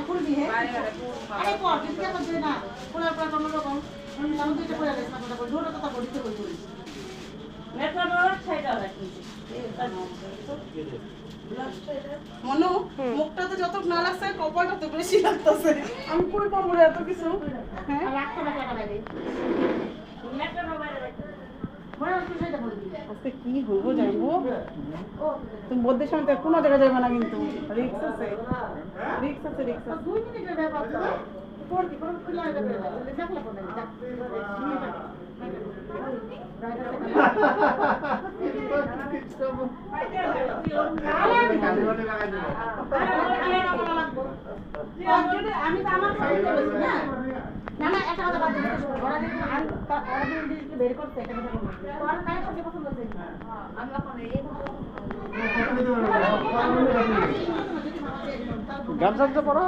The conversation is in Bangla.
ফুল দিয়ে আরে পর যদি কথা দে না ফুলের পর কোন রকম আমি দুইটা করে দেব না কথা ধরে কথা বলতে কই মেট্রো রোড সাইডে রাখি মনো মুখটা তো যত না লাগছে কপালটা তো বেশি লাগতেছে আমি কই পাবো এত কিছু হ্যাঁ রাখতে না টাকা লাগে মেট্রো রোড রাখি মনে হচ্ছে সেটা বলবি আজকে কি হইব যাইবো তুমি বলতে সময় তো কোনো জায়গা যাবে না কিন্তু রিক্স আছে রিক্স আছে 2 মিনিটের ব্যাপার তো পর কি পর খুলে যাবে দেখলা কোন যা আমি তো আমার না না একটা কথা বাদ দিতে ওরা যদি বের করতে একটা কথা ওরা তাই সবচেয়ে পছন্দ করে আমি এখন এই গান জানতে পারো?